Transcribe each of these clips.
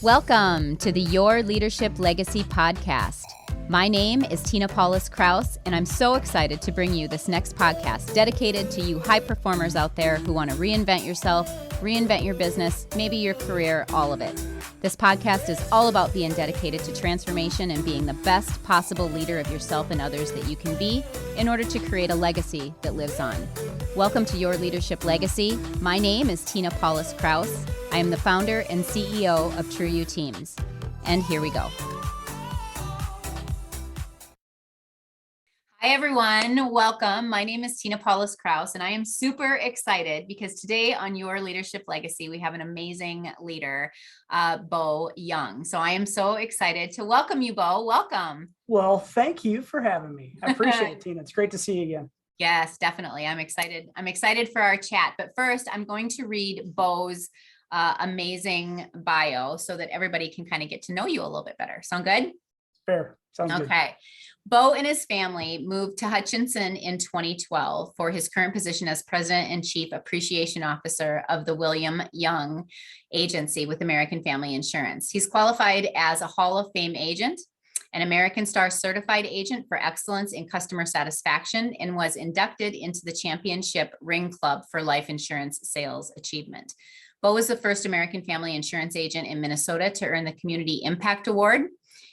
Welcome to the Your Leadership Legacy podcast. My name is Tina Paulus Kraus, and I'm so excited to bring you this next podcast dedicated to you high performers out there who want to reinvent yourself, reinvent your business, maybe your career, all of it. This podcast is all about being dedicated to transformation and being the best possible leader of yourself and others that you can be in order to create a legacy that lives on. Welcome to Your Leadership Legacy. My name is Tina Paulus Kraus. I am the founder and CEO of True You Teams. And here we go. Hi, everyone. Welcome. My name is Tina Paulus Kraus, and I am super excited because today on Your Leadership Legacy, we have an amazing leader, Bo Young. So I am so excited to welcome you, Bo. Welcome. Well, thank you for having me. I appreciate it, Tina. It's great to see you again. Yes, definitely. I'm excited. I'm excited for our chat. But first, I'm going to read Bo's amazing bio so that everybody can kind of get to know you a little bit better. Sound good? Fair. Sounds good. Okay. Bo and his family moved to Hutchinson in 2012 for his current position as President and Chief Appreciation Officer of the William Young Agency with American Family Insurance. He's qualified as a Hall of Fame agent, an American Star Certified Agent for Excellence in Customer Satisfaction, and was inducted into the Championship Ring Club for Life Insurance Sales Achievement. Bo was the first American Family Insurance agent in Minnesota to earn the Community Impact Award.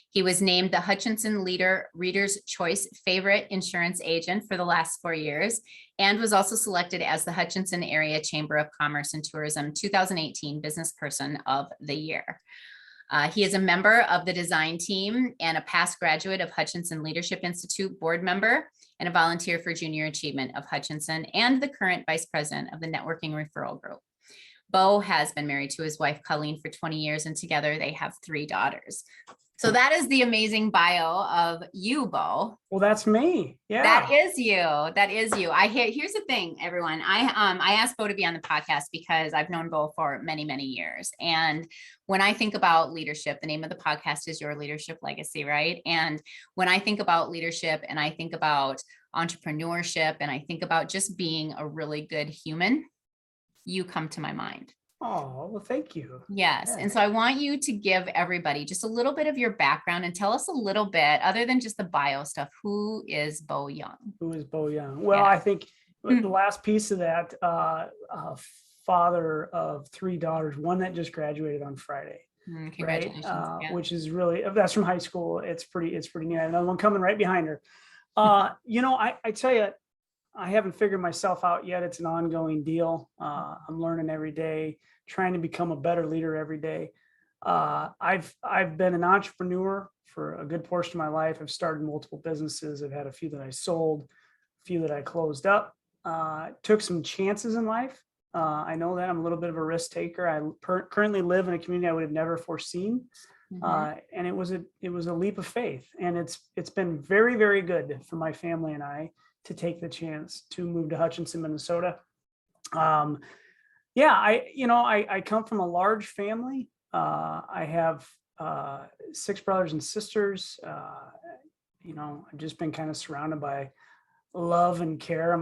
He was named the Hutchinson Reader's Choice Favorite Insurance Agent for the last 4 years, and was also selected as the Hutchinson Area Chamber of Commerce and Tourism 2018 Business Person of the Year. He is a member of the design team and a past graduate of Hutchinson Leadership Institute board member and a volunteer for Junior Achievement of Hutchinson and the current vice president of the Networking Referral Group. Bo has been married to his wife, Colleen, for 20 years, and together they have 3 daughters. So that is the amazing bio of you, Bo. Well, that's me. Yeah. That is you. That is you. Here's the thing, everyone. I asked Bo to be on the podcast because I've known Bo for many, many years. And when I think about leadership, the name of the podcast is Your Leadership Legacy, right? And when I think about leadership and I think about entrepreneurship and I think about just being a really good human, you come to my mind. Oh, well, thank you. Yes. Yeah. And so I want you to give everybody just a little bit of your background and tell us a little bit, other than just the bio stuff, who is Bo Young? Who is Bo Young? Well, yeah. I think the last piece of that, father of 3 daughters, one that just graduated on Friday. Congratulations. Right? Yeah. Which is really, that's from high school. It's pretty neat. Another one coming right behind her. I tell you, I haven't figured myself out yet. It's an ongoing deal. I'm learning every day, trying to become a better leader every day. I've been an entrepreneur for a good portion of my life. I've started multiple businesses. I've had a few that I sold, a few that I closed up. Took some chances in life. I know that I'm a little bit of a risk taker. I currently live in a community I would have never foreseen. And it was a leap of faith. And it's been very, very good for my family and I to take the chance to move to Hutchinson, Minnesota. I come from a large family. I have 6 brothers and sisters. I've just been kind of surrounded by love and care.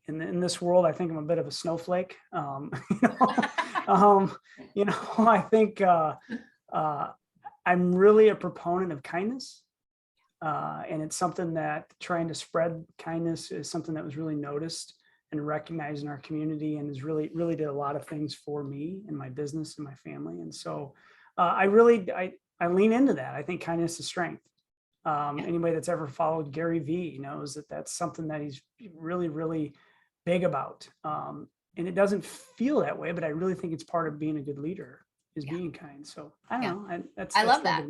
In this world, I think I'm a bit of a snowflake. I think I'm really a proponent of kindness. And it's something that trying to spread kindness is something that was really noticed and recognized in our community, and has really, really did a lot of things for me and my business and my family. And so I lean into that. I think kindness is strength. Anybody that's ever followed Gary Vee knows that that's something that he's really, really big about. And it doesn't feel that way, but I really think it's part of being a good leader is being kind. So I don't know. I love that.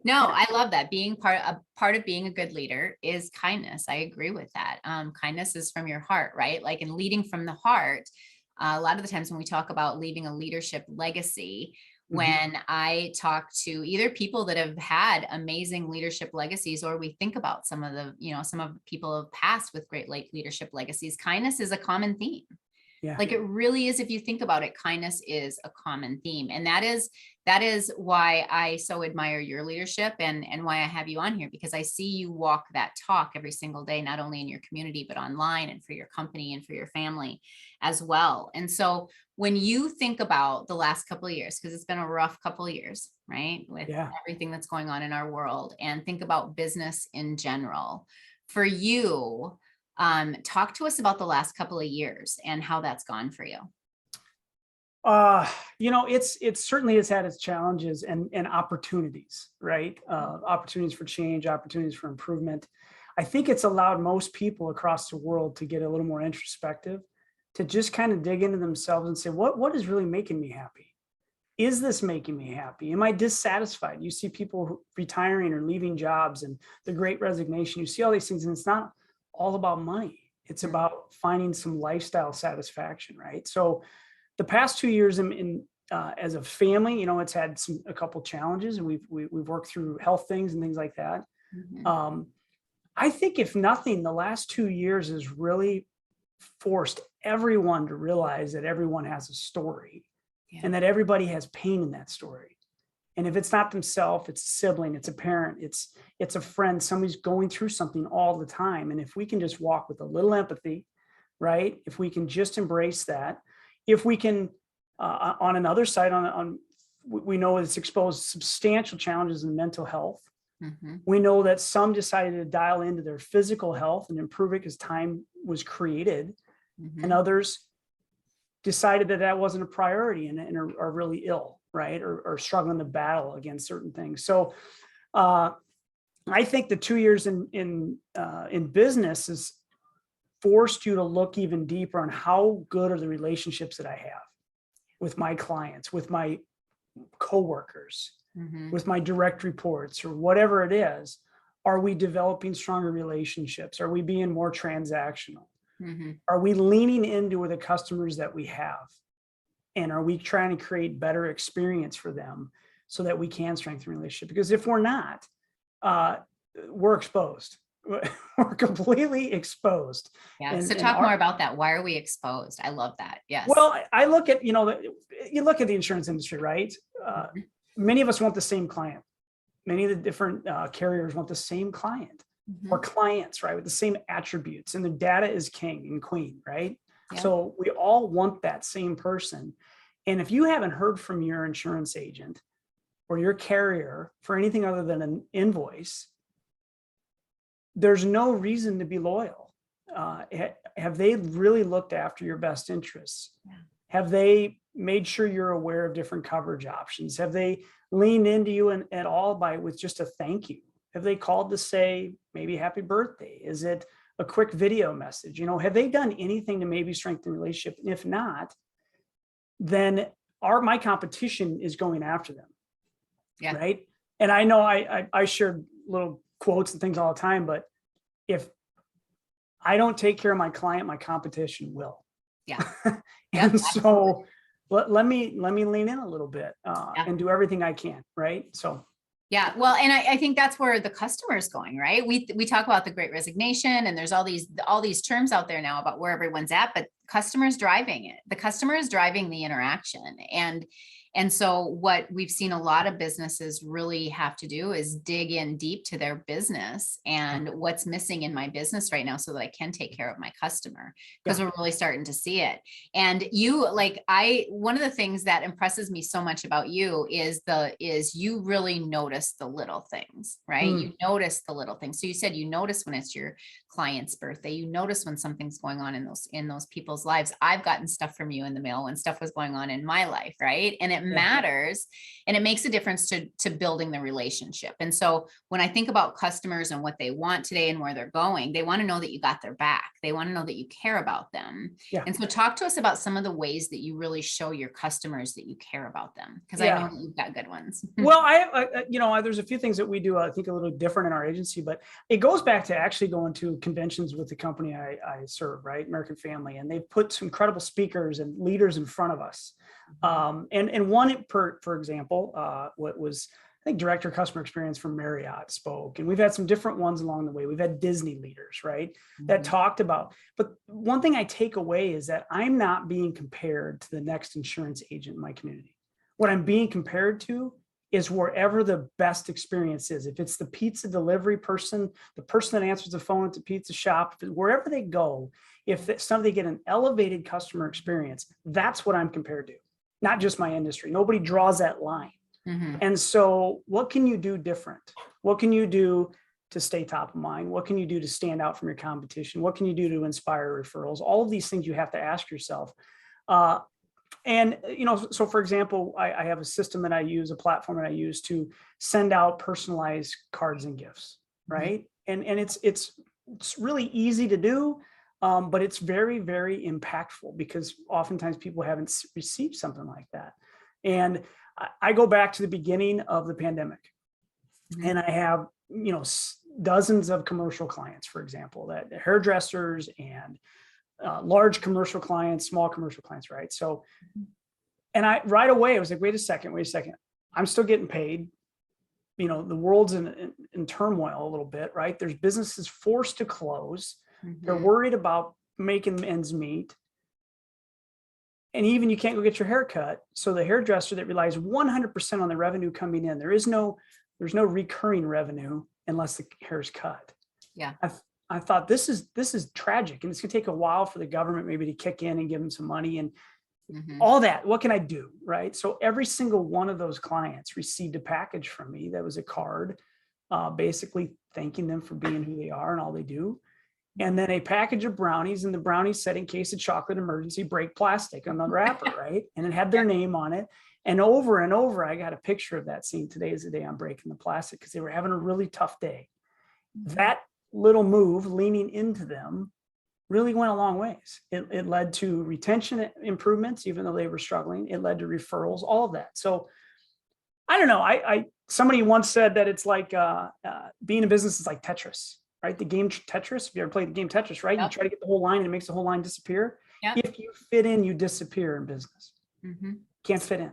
No, I love that. Being part of being a good leader is kindness. I agree with that. Kindness is from your heart, right? Like in leading from the heart. A lot of the times when we talk about leaving a leadership legacy, when I talk to either people that have had amazing leadership legacies, or we think about some of the people have passed with great leadership legacies, kindness is a common theme. Yeah. Like it really is, if you think about it, kindness is a common theme. And that is why I so admire your leadership and why I have you on here, because I see you walk that talk every single day, not only in your community, but online and for your company and for your family as well. And so when you think about the last couple of years, because it's been a rough couple of years, right? With everything that's going on in our world, and think about business in general, for you, talk to us about the last couple of years and how that's gone for you. It certainly has had its challenges and opportunities, right? Opportunities for change, opportunities for improvement. I think it's allowed most people across the world to get a little more introspective, to just kind of dig into themselves and say, what is really making me happy? Is this making me happy? Am I dissatisfied? You see people retiring or leaving jobs and the great resignation. You see all these things, and it's not all about money. It's about finding some lifestyle satisfaction, right? So the past 2 years as a family, it's had a couple challenges, and we've worked through health things and things like that. I think if nothing, the last 2 years has really forced everyone to realize that everyone has a story, and that everybody has pain in that story. And if it's not themselves, it's a sibling, it's a parent, it's a friend, somebody's going through something all the time. And if we can just walk with a little empathy, right? If we can just embrace that, if we can, on another side, we know it's exposed substantial challenges in mental health. We know that some decided to dial into their physical health and improve it because time was created, and others decided that wasn't a priority and are really ill, right? Or struggling to battle against certain things. So I think the 2 years in business has forced you to look even deeper on how good are the relationships that I have with my clients, with my coworkers, with my direct reports, or whatever it is. Are we developing stronger relationships? Are we being more transactional? Are we leaning into the customers that we have? And are we trying to create better experience for them so that we can strengthen the relationship? Because if we're not, we're exposed. We're completely exposed. Yeah. So talk more about that. Why are we exposed? I love that. Yes. Well, I look at, you look at the insurance industry, right? Many of us want the same client. Many of the different carriers want the same client or clients, right? With the same attributes, and the data is king and queen, right? Yeah. So we all want that same person. And if you haven't heard from your insurance agent or your carrier for anything other than an invoice, there's no reason to be loyal. Have they really looked after your best interests? Yeah. Have they made sure you're aware of different coverage options? Have they leaned into you at all with just a thank you? Have they called to say maybe happy birthday? Is it a quick video message? Have they done anything to maybe strengthen the relationship? And if not, then my competition is going after them. Yeah. Right. And I know I shared little quotes and things all the time, but if I don't take care of my client, my competition will. Yeah. And so let me lean in a little bit and do everything I can. Right. So. Yeah. Well, and I think that's where the customer is going, right? We talk about the great resignation, and there's all these terms out there now about where everyone's at, but customers driving it. The customer is driving the interaction. And so what we've seen a lot of businesses really have to do is dig in deep to their business and what's missing in my business right now so that I can take care of my customer, because we're really starting to see it. And one of the things that impresses me so much about you is you really notice the little things, right? You notice the little things. So you said you notice when it's your client's birthday, you notice when something's going on in those people's lives. I've gotten stuff from you in the mail when stuff was going on in my life, right? And it matters, and it makes a difference to building the relationship. And so when I think about customers and what they want today and where they're going, they want to know that you got their back. They want to know that you care about them. Yeah. And so talk to us about some of the ways that you really show your customers that you care about them, because I know that you've got good ones. Well, there's a few things that we do, I think, a little different in our agency, but it goes back to actually going to conventions with the company I serve, right? American Family. And they've put some incredible speakers and leaders in front of us. And one, for example, what was think director of customer experience from Marriott spoke, and we've had some different ones along the way. We've had Disney leaders, right, that talked about, but one thing I take away is that I'm not being compared to the next insurance agent in my community. What I'm being compared to is wherever the best experience is. If it's the pizza delivery person, the person that answers the phone at the pizza shop, wherever they go, if somebody get an elevated customer experience, that's what I'm compared to, not just my industry. Nobody draws that line. And so what can you do different? What can you do to stay top of mind? What can you do to stand out from your competition? What can you do to inspire referrals? All of these things you have to ask yourself. And, so for example, I have a system that I use, a platform that I use to send out personalized cards and gifts, right? And it's really easy to do, but it's very, very impactful because oftentimes people haven't received something like that. And I go back to the beginning of the pandemic, and I have, dozens of commercial clients, for example, that hairdressers and large commercial clients, small commercial clients, right? So, and right away, I was like, wait a second. I'm still getting paid. The world's in turmoil a little bit, right? There's businesses forced to close. They're worried about making ends meet. And even you can't go get your hair cut. So the hairdresser that relies 100% on the revenue coming in, there's no recurring revenue unless the hair is cut. Yeah. I thought this is tragic, and it's gonna take a while for the government maybe to kick in and give them some money and all that. What can I do? Right. So every single one of those clients received a package from me that was a card, basically thanking them for being who they are and all they do. And then a package of brownies, and the brownies said, in case of chocolate emergency, break plastic on the wrapper, right? And it had their name on it. And over, I got a picture of that scene. Today is the day I'm breaking the plastic, because they were having a really tough day. That little move, leaning into them, really went a long ways. It led to retention improvements, even though they were struggling. It led to referrals, all of that. So I don't know. Somebody once said that it's like being in business is like Tetris. Right? The game Tetris, if you ever played the game Tetris, right? You try to get the whole line and it makes the whole line disappear. If you fit in, you disappear in business. Can't fit in.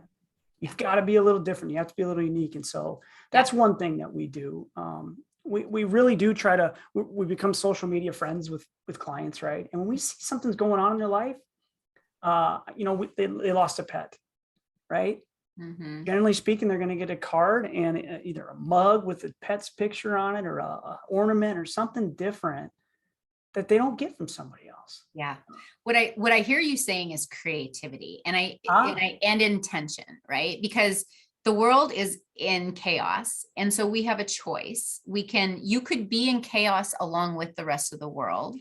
You've got to be a little different. You have to be a little unique. And so that's one thing that we do. We really do try to, we become social media friends with clients, right? And when we see something's going on in their life, they lost a pet, right? Generally speaking, they're going to get a card and either a mug with the pet's picture on it, or a ornament or something different that they don't get from somebody else. Yeah. What I hear you saying is creativity and intention, right? Because the world is in chaos. And so we have a choice. You could be in chaos along with the rest of the world,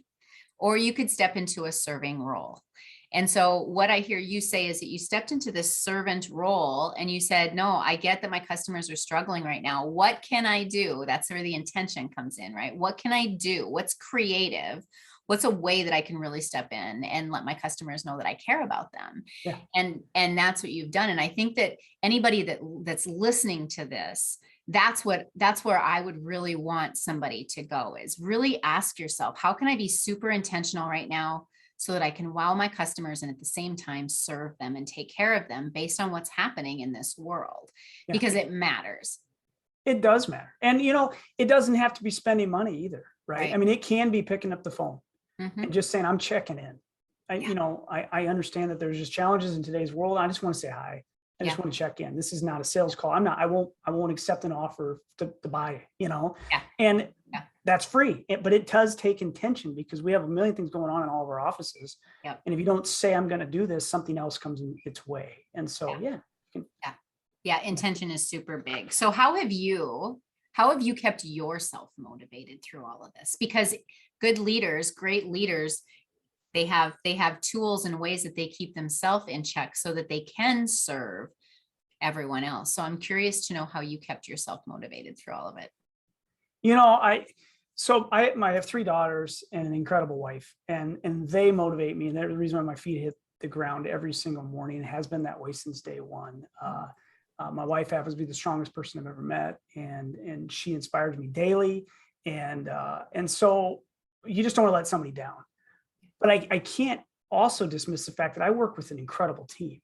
or you could step into a serving role. And so what I hear you say is that you stepped into this servant role and you said, no, I get that my customers are struggling right now. What can I do? That's where the intention comes in, right? What can I do? What's creative? What's a way that I can really step in and let my customers know that I care about them? Yeah. And that's what you've done. And I think that anybody that's listening to this, that's where I would really want somebody to go, is really ask yourself, how can I be super intentional right now so that I can wow my customers and at the same time serve them and take care of them based on what's happening in this world, because it matters. It does matter. And, it doesn't have to be spending money either, right? I mean, it can be picking up the phone and just saying, I'm checking in. I understand that there's just challenges in today's world. I just want to say hi. I just want to check in. This is not a sales call. I won't accept an offer to buy, and that's free, but it does take intention, because we have a million things going on in all of our offices. And if you don't say, I'm going to do this, something else comes in its way. And so, intention is super big. So how have you kept yourself motivated through all of this? Because good leaders, great leaders, they have tools and ways that they keep themselves in check so that they can serve everyone else. So I'm curious to know how you kept yourself motivated through all of it. I have 3 daughters and an incredible wife, and they motivate me. And they're the reason why my feet hit the ground every single morning. It has been that way since day one. My wife happens to be the strongest person I've ever met, and she inspires me daily. And so you just don't want to let somebody down. But I can't also dismiss the fact that I work with an incredible team.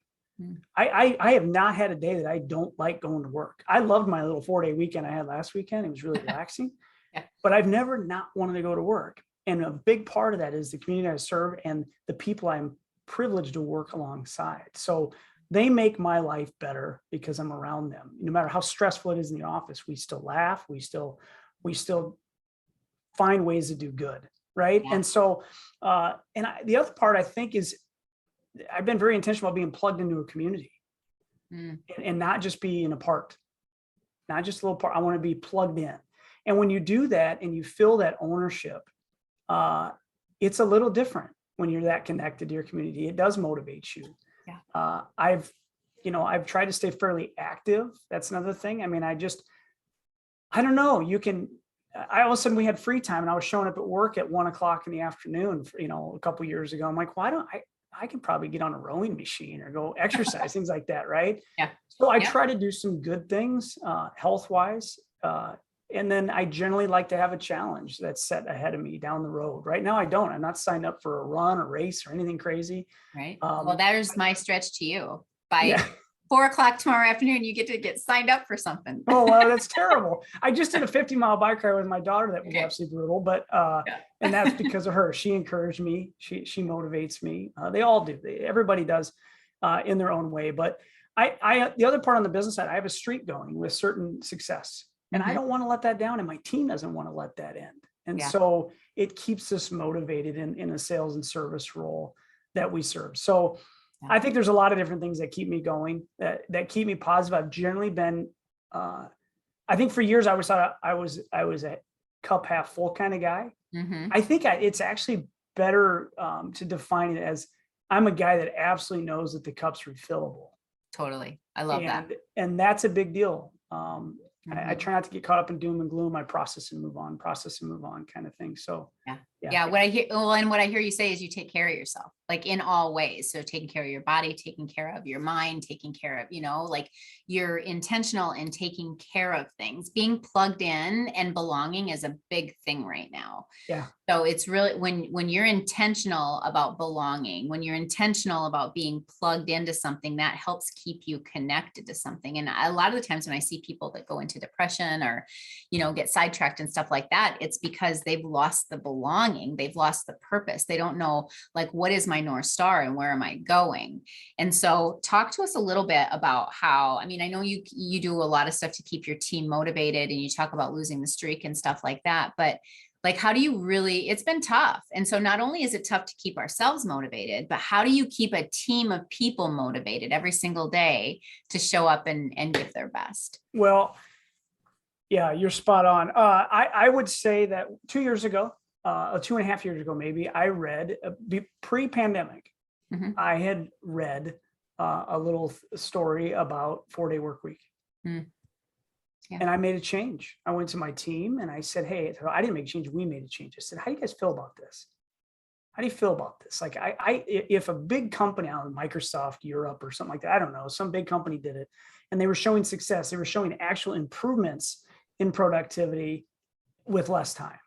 I have not had a day that I don't like going to work. I loved my little 4-day weekend I had last weekend. It was really relaxing, Yeah. but I've never not wanted to go to work. And a big part of that is the community I serve and the people I'm privileged to work alongside. So they make my life better because I'm around them. No matter how stressful it is in the office, we still laugh. We still find ways to do good. Right. Yeah. And so, the other part I think is I've been very intentional about being plugged into a community and not just being a part, not just a little part. I want to be plugged in. And when you do that and you feel that ownership, it's a little different when you're that connected to your community. It does motivate you. Yeah. I've tried to stay fairly active. That's another thing. I mean, I don't know. All of a sudden we had free time and I was showing up at work at 1:00 in the afternoon, a couple of years ago. I'm like, why don't I can probably get on a rowing machine or go exercise, things like that. Right. Yeah. So I try to do some good things, health wise. And then I generally like to have a challenge that's set ahead of me down the road. Right now, I'm not signed up for a run, a race, or anything crazy. Right. Well, there's my stretch to you. By 4:00 tomorrow afternoon, you get to get signed up for something. Oh, well, that's terrible. I just did a 50-mile bike ride with my daughter. That was absolutely brutal, but, and that's because of her. She encouraged me. She motivates me. They all do. Everybody does in their own way. But the other part on the business side, I have a streak going with certain success. And I don't want to let that down. And my team doesn't want to let that end. And so it keeps us motivated in a sales and service role that we serve. So I think there's a lot of different things that keep me going, that keep me positive. I've generally been, I think for years I was a cup half full kind of guy. I think it's actually better to define it as I'm a guy that absolutely knows that the cup's refillable. Totally. I love that. And that's a big deal. I try not to get caught up in doom and gloom. I process and move on kind of thing. So yeah. What I hear you say is you take care of yourself, like in all ways. So taking care of your body, taking care of your mind, taking care of, like you're intentional in taking care of things. Being plugged in and belonging is a big thing right now. Yeah. So it's really when you're intentional about belonging, when you're intentional about being plugged into something, that helps keep you connected to something. And a lot of the times when I see people that go into depression or, get sidetracked and stuff like that, it's because they've lost the belonging. They've lost the purpose. They don't know, like, what is my North Star and where am I going? And so talk to us a little bit about how, I know you do a lot of stuff to keep your team motivated and you talk about losing the streak and stuff like that, but like, how do you really, it's been tough. And so not only is it tough to keep ourselves motivated, but how do you keep a team of people motivated every single day to show up and give their best? Well, yeah, you're spot on. I would say that 2 years ago, 2.5 years ago, maybe, I read pre-pandemic, I had read a little story about 4-day work week. Yeah. And I made a change. I went to my team and I said, hey, I didn't make a change. We made a change. I said, how do you guys feel about this? How do you feel about this? Like if a big company out in Microsoft Europe or something like that, I don't know, some big company did it and they were showing success. They were showing actual improvements in productivity with less time.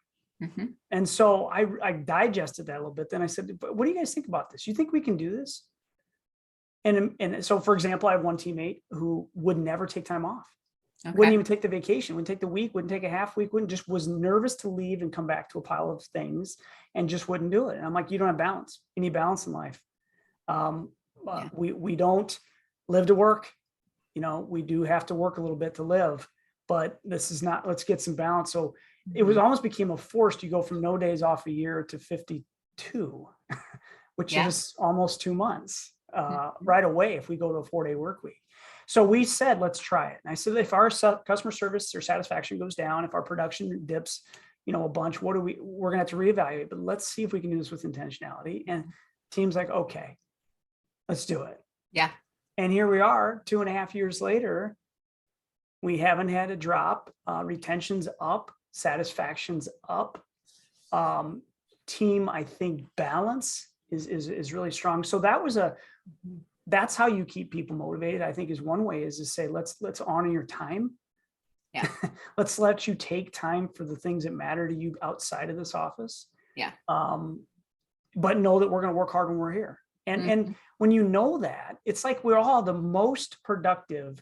And so I digested that a little bit. Then I said, but what do you guys think about this? You think we can do this? And so, for example, I have one teammate who would never take time off. Wouldn't even take the vacation, wouldn't take the week, wouldn't take a half week, just was nervous to leave and come back to a pile of things and just wouldn't do it. And I'm like, you don't have balance. You need balance in life. We don't live to work. We do have to work a little bit to live, but this is not, let's get some balance. So it was almost became a force. You go from no days off a year to 52, which is almost 2 months right away if we go to a 4-day work week. So we said, let's try it. And I said, if our customer service or satisfaction goes down, if our production dips, a bunch, we're going to have to reevaluate, but let's see if we can do this with intentionality. And team's like, okay, let's do it. Yeah. And here we are 2.5 years later, we haven't had a drop, retention's up, satisfaction's up. Team, I think balance is really strong. So that's how you keep people motivated, I think, is one way is to say, let's honor your time. Yeah. Let's let you take time for the things that matter to you outside of this office. Yeah. But know that we're going to work hard when we're here. And when you know that, it's like we're all the most productive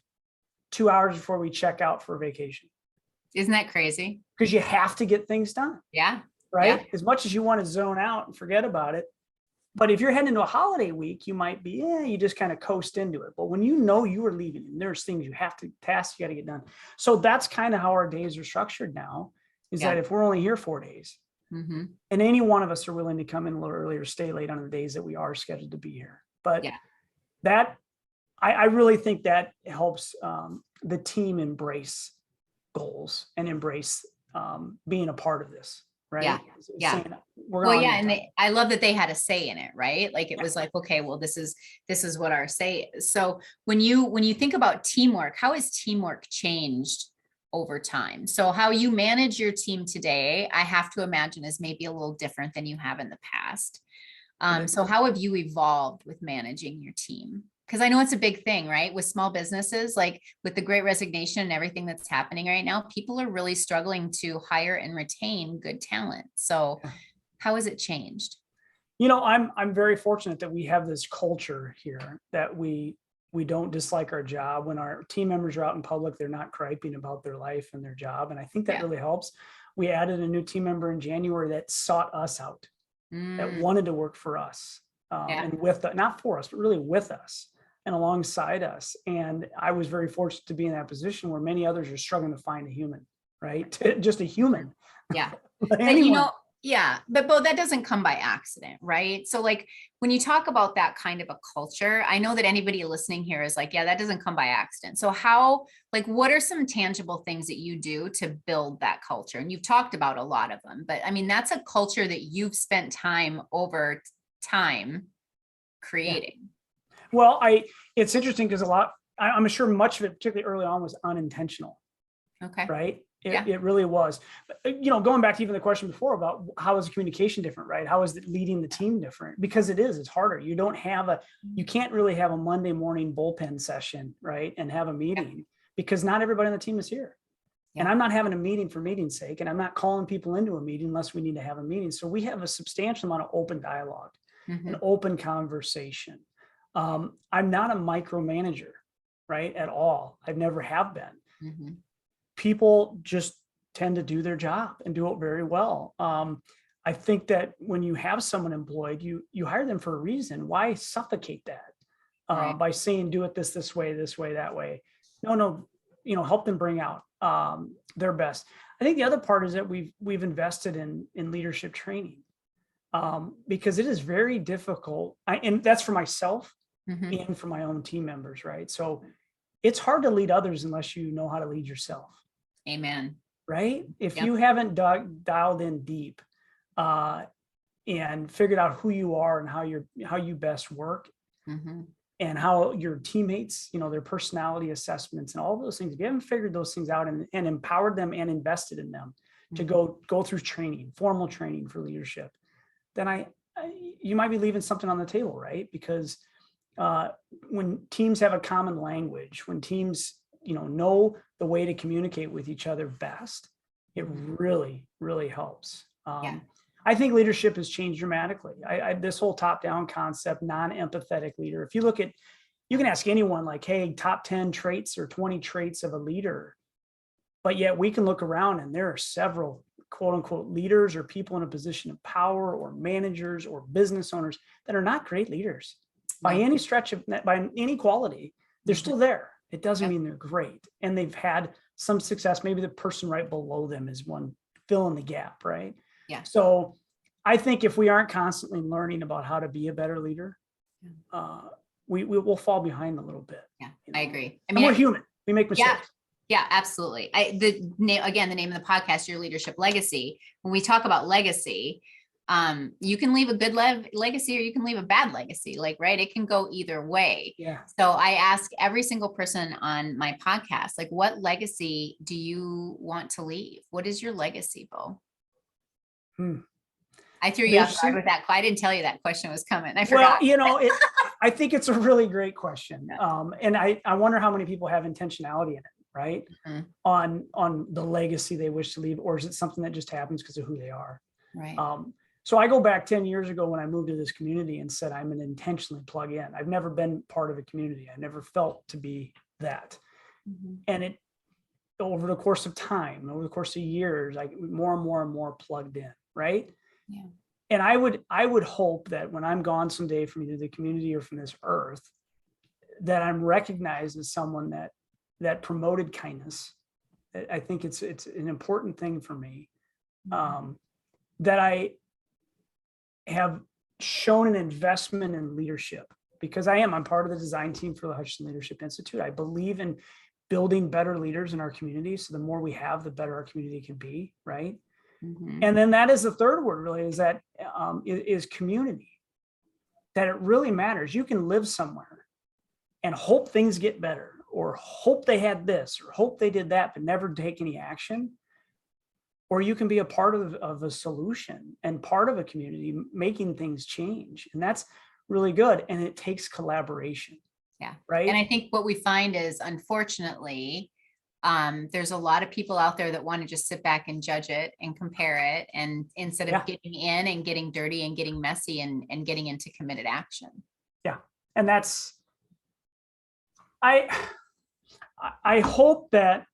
2 hours before we check out for vacation. Isn't that crazy? Because you have to get things done. Yeah. Right. Yeah. As much as you want to zone out and forget about it. But if you're heading into a holiday week, you might be, you just kind of coast into it. But when you know you are leaving and there's things tasks you got to get done. So that's kind of how our days are structured now, is that if we're only here 4 days, and any one of us are willing to come in a little earlier, stay late on the days that we are scheduled to be here. But that, I really think that helps the team embrace goals and embrace being a part of this. Right. Yeah. Saying, And I love that they had a say in it, right? Like it was like, okay, well, this is what our say is. So when you think about teamwork, how has teamwork changed over time? So how you manage your team today, I have to imagine is maybe a little different than you have in the past. So how have you evolved with managing your team? Because I know it's a big thing, right? With small businesses, like with the Great Resignation and everything that's happening right now, people are really struggling to hire and retain good talent. So how has it changed? I'm very fortunate that we have this culture here that we don't dislike our job. When our team members are out in public, they're not griping about their life and their job. And I think that really helps. We added a new team member in January that sought us out, that wanted to work for us and with us, not for us, but really with us and alongside us. And I was very fortunate to be in that position where many others are struggling to find a human, right? Just a human. Yeah. But Bo, that doesn't come by accident, right? So like when you talk about that kind of a culture, I know that anybody listening here is like, that doesn't come by accident. So what are some tangible things that you do to build that culture? And you've talked about a lot of them, but I mean, that's a culture that you've spent time over time creating. Well, it's interesting because I'm sure much of it, particularly early on, was unintentional. Okay. Right. It really was. Going back to even the question before about how is the communication different, right? How is it leading the team different? Because it's harder. You can't really have a Monday morning bullpen session, right? And have a meeting because not everybody on the team is here. Yeah. And I'm not having a meeting for meeting's sake. And I'm not calling people into a meeting unless we need to have a meeting. So we have a substantial amount of open dialogue, an open conversation. I'm not a micromanager, right? At all. I've never have been. People just tend to do their job and do it very well. I think that when you have someone employed, you hire them for a reason. Why suffocate that by saying, do it this way, that way? No, help them bring out their best. I think the other part is that we've invested in leadership training because it is very difficult. And that's for myself and for my own team members, right? So it's hard to lead others unless you know how to lead yourself. Amen. Right? If you haven't dialed in deep and figured out who you are and how you best work and how your teammates, their personality assessments and all those things, if you haven't figured those things out and empowered them and invested in them to go through training, formal training for leadership, then you might be leaving something on the table, right? Because when teams have a common language, when teams know the way to communicate with each other best, it really, really helps. I think leadership has changed dramatically. This whole top-down concept, non-empathetic leader. If you look at, you can ask anyone like, hey, top 10 traits or 20 traits of a leader, but yet we can look around and there are several quote unquote leaders or people in a position of power or managers or business owners that are not great leaders. By any stretch of, by any quality, they're still there. It doesn't mean they're great. And they've had some success. Maybe the person right below them is one fill in the gap, right? Yeah. So I think if we aren't constantly learning about how to be a better leader, we will fall behind a little bit. Yeah, I agree. I mean, we're human. We make mistakes. Yeah, absolutely. The name of the podcast, Your Leadership Legacy. When we talk about legacy, you can leave a good legacy or you can leave a bad legacy, right? It can go either way. Yeah. So I ask every single person on my podcast, what legacy do you want to leave? What is your legacy, Bo? I threw you off guard with that. I didn't tell you that question was coming. I forgot. Well, I think it's a really great question. And I wonder how many people have intentionality in it, right? On the legacy they wish to leave, or is it something that just happens because of who they are? Right. So I go back 10 years ago when I moved to this community and said, I'm going to intentionally plug in. I've never been part of a community. I never felt to be that. And it, over the course of time, over the course of years, I more and more and more plugged in. Right. Yeah. And I would hope that when I'm gone someday from either the community or from this earth, that I'm recognized as someone that promoted kindness. I think it's an important thing for me, that I have shown an investment in leadership, because I'm part of the design team for the Hutchinson Leadership Institute. I believe in building better leaders in our community. So the more we have, the better our community can be. Right. And then that is the third word, really, is that is community, that it really matters. You can live somewhere and hope things get better, or hope they had this, or hope they did that, but never take any action. Or you can be a part of a solution and part of a community making things change. And that's really good. And it takes collaboration. Yeah. Right. And I think what we find is, unfortunately, there's a lot of people out there that want to just sit back and judge it and compare it. And instead of getting in and getting dirty and getting messy and getting into committed action. Yeah. And that's, I hope that,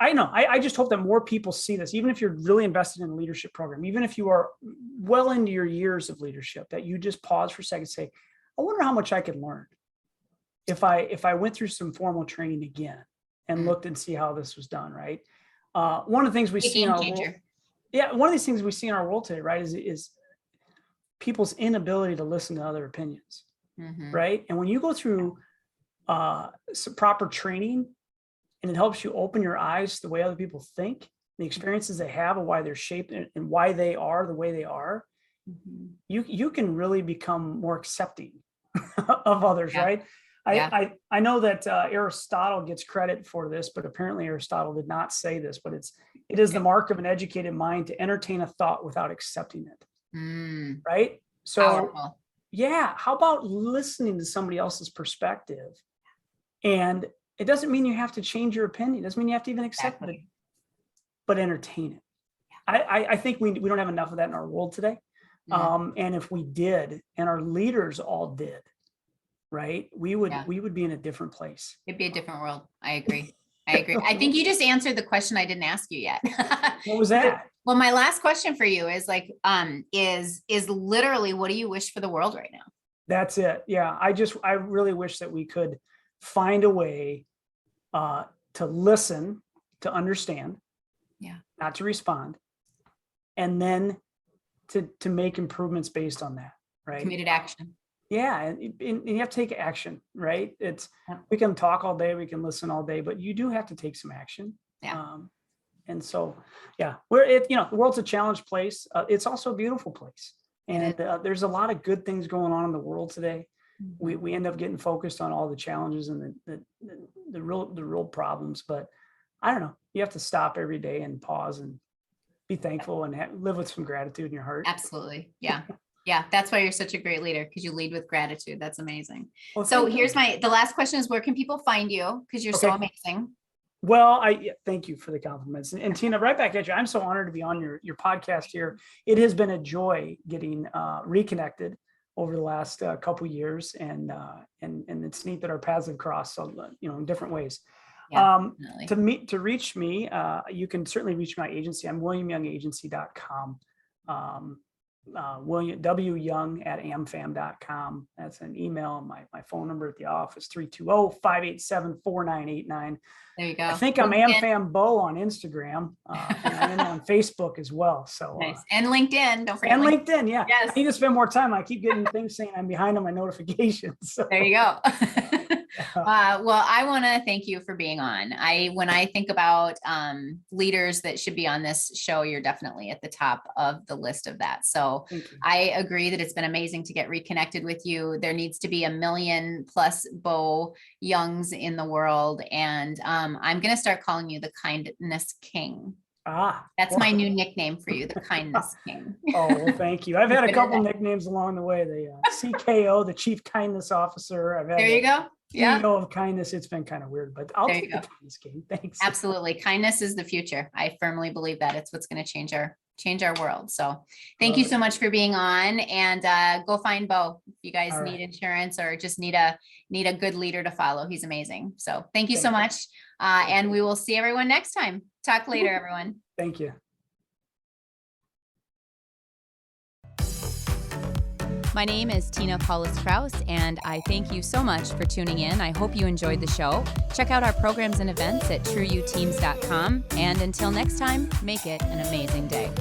I just hope that more people see this, even if you're really invested in a leadership program, even if you are well into your years of leadership, that you just pause for a second and say, I wonder how much I could learn if I went through some formal training again and looked and see how this was done. Right. One of the things we see in our world, one of these things we see in our world today, right, is people's inability to listen to other opinions. Right. And when you go through some proper training, and it helps you open your eyes to the way other people think, the experiences they have, and why they're shaped, and why they are the way they are, you can really become more accepting of others. Right. I know that Aristotle gets credit for this, but apparently Aristotle did not say this, but it is the mark of an educated mind to entertain a thought without accepting it. Right. So powerful. How about listening to somebody else's perspective? And it doesn't mean you have to change your opinion. It doesn't mean you have to even accept it, but entertain it. I think we don't have enough of that in our world today. And if we did, and our leaders all did, right, we would be in a different place. It'd be a different world. I agree. I think you just answered the question I didn't ask you yet. What was that? Well, my last question for you is is literally, what do you wish for the world right now? That's it. Yeah. I really wish that we could find a way to listen, to understand, not to respond, and then to make improvements based on that. Right. Committed action. Yeah. And you have to take action, right? We can talk all day, we can listen all day, but you do have to take some action. Yeah. And so, the world's a challenged place. It's also a beautiful place. And there's a lot of good things going on in the world today. We end up getting focused on all the challenges and the real problems, but I don't know. You have to stop every day and pause and be thankful and live with some gratitude in your heart. Absolutely. Yeah. Yeah. That's why you're such a great leader, because you lead with gratitude. That's amazing. Well, so here's the last question is, where can people find you? Because you're so amazing. Well, thank you for the compliments. And Tina, right back at you. I'm so honored to be on your podcast here. It has been a joy getting reconnected over the last couple of years, and it's neat that our paths have crossed, in different ways. To reach me, you can certainly reach my agency. I'm WilliamYoungAgency.com. WYoung@amfam.com. That's an email. My phone number at the office, 320-587-4989. There you go. I think I'm AmFam Bo on Instagram, and I'm on Facebook as well. So nice. And LinkedIn, don't forget. And LinkedIn, yeah. Yes. I need to spend more time. I keep getting things saying I'm behind on my notifications. So. There you go. Well, I want to thank you for being on. When I think about leaders that should be on this show, you're definitely at the top of the list of that. So I agree that it's been amazing to get reconnected with you. There needs to be 1 million+ Bo Youngs in the world. And I'm going to start calling you the Kindness King. That's my new nickname for you, the Kindness King. Oh, well, thank you. I've had a couple nicknames along the way. The CKO, the Chief Kindness Officer. There you go. Yeah. CEO of kindness. It's been kind of weird, but I'll There you take the go. kindness game. Thanks. Absolutely. Kindness is the future. I firmly believe that it's what's going to change our world. So thank you Love so it. much for being on, and go find Bo if you guys All need right. insurance or just need a good leader to follow. He's amazing. So thank you so Thank you. much. And we will see everyone next time. Talk later, everyone. Thank you. My name is Tina Paulus Kraus, and I thank you so much for tuning in. I hope you enjoyed the show. Check out our programs and events at truuteams.com. And until next time, make it an amazing day.